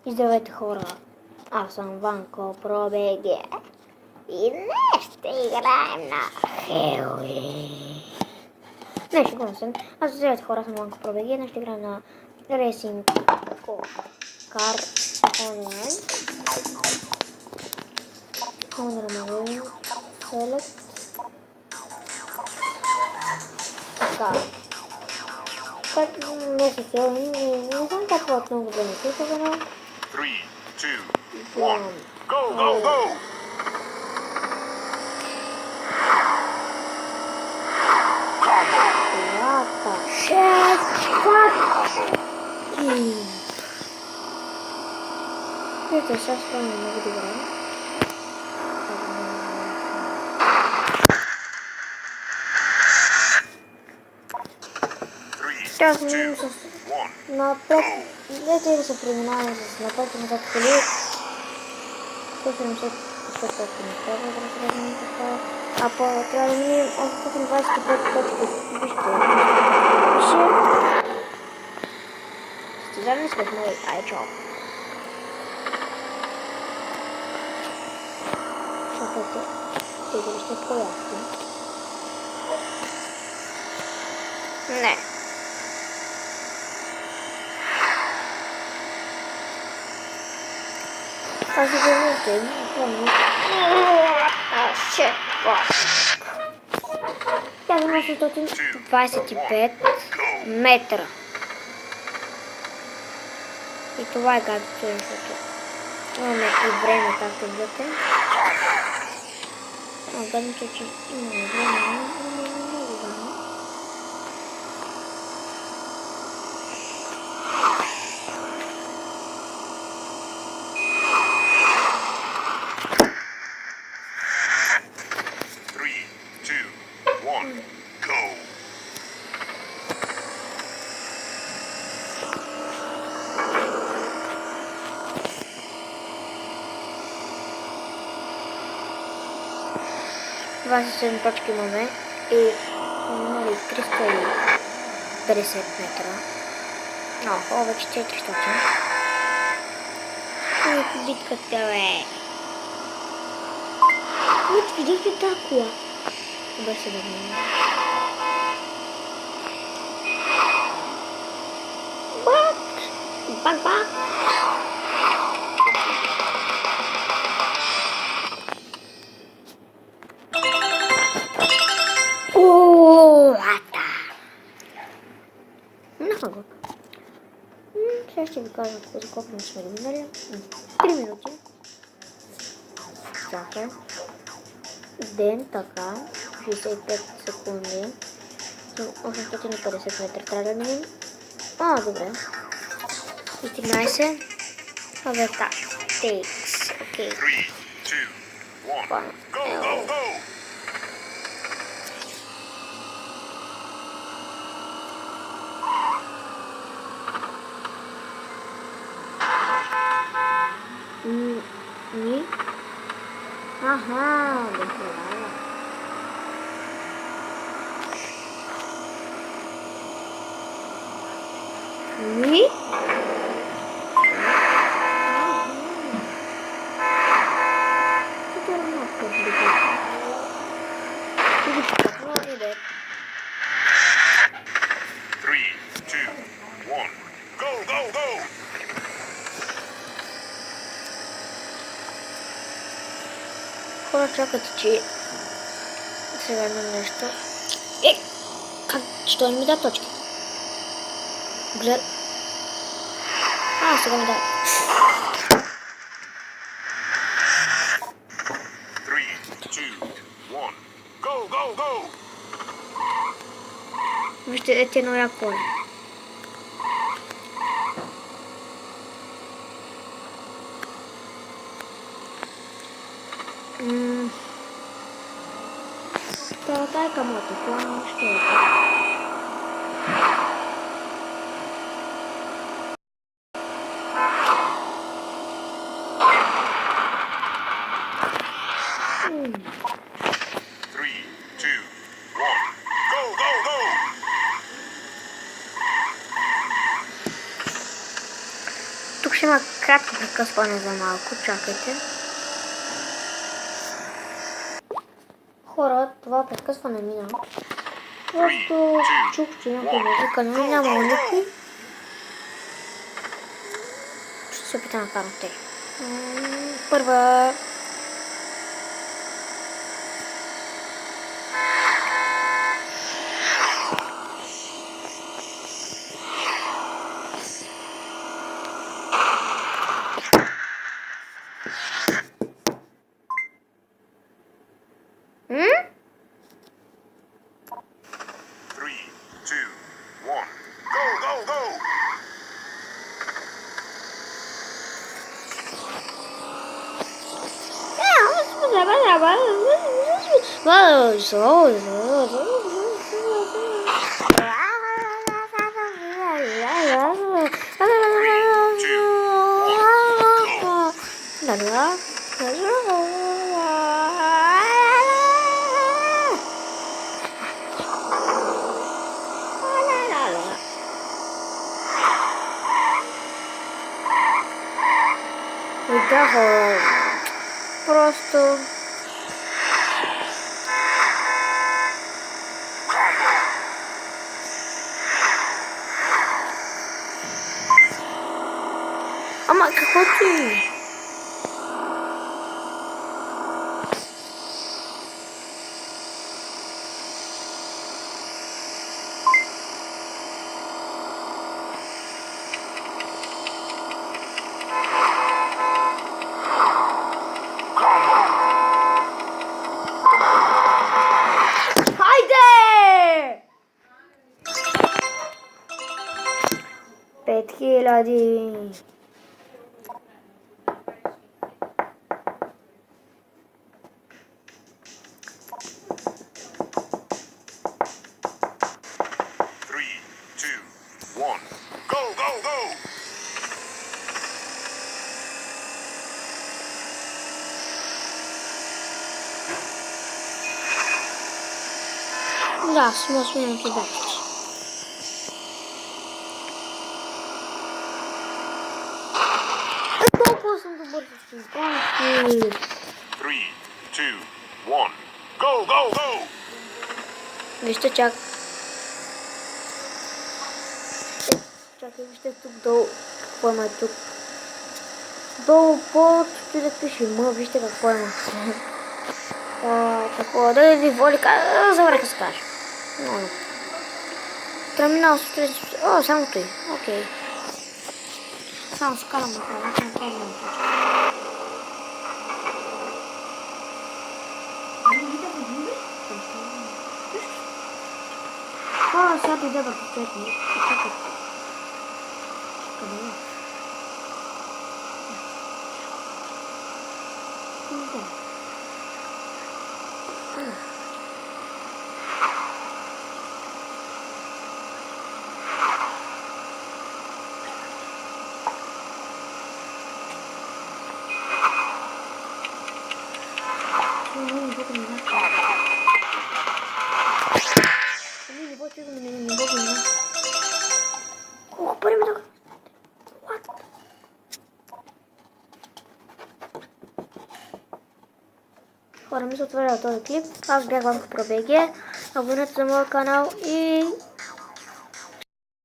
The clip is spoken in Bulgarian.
И здравейте хора, аз съм Ванко Про БГ и днес ще играем на Хелуи. Не, ще го съм. Аз здравейте хора, аз съм Ванко Про БГ и днес ще играем на Racing Car Online. Online Select. Така. Как не се Хелуи, не знам как това много да не се това. 3, 2, 1, go, go, go! Это сейчас с вами много добре. Сейчас минем с напред. Дайте се преминаваме с напред и назад коли. 170 пъти не трябва да разгледаме така. А по трябва да минем 825 точки. Вижте. Състезание с мой айчо. Защото те дали ще по-ясни. Не. Аз да вижте, не помня. Тя има 825 метра. И това е гадото, защото имаме и време, както виждате. Гадото, че имаме време, имаме много време. Това са 7 точки имаме и имаме 350 метра. Повече 400. И битката бе. Вот видите такова. Беше да мине. What? Бак. Сега ще ви кажа за колко сме минали. 3 минути. Чакай. Ден, така. 65 секунди. 850 метра трябва да минем. Добре. И 13. Така. Takes. Окей. 3, 2, 1, go, go, go! Ni? Aha, decorada. Ni? Itu orang apa begitu? Ini apa ini deh? 3, 2, 1, go, go, go! Хора чакате, че сега има нещо. Как? Що не ми да точки? Глед... сега ми да. 3, 2, 1, go, go, go! Вижте, ето едно яко е. Това е към това ще е. ще има кратко прекъсване за малко. Чакайте. Хора, това прекъсване мина. Просто чух, че някой музика, но няма никой. Ще се опитам да карам те. Първа... Three, two, one. Go, go, go! Да, просто... Ама какво ти? Хайде! 5000. Three, two, one. Go, go, go! Да, сможем туда. Толкова съм добър с гонки. Three, two, one. Go, go, go! Вижте, чакай, вижте тук долу. Какво има тук? Долу под, ще да пише М, вижте какво има. Какво, да ви воли, забравя да се каже. Терминал с... О, само той, окей. Само се карам на това, сега дойде върху цветни. Къде е? Хора, ми се отворя този клип. Аз бях Ванко про БГ. Абонирайте за моя канал и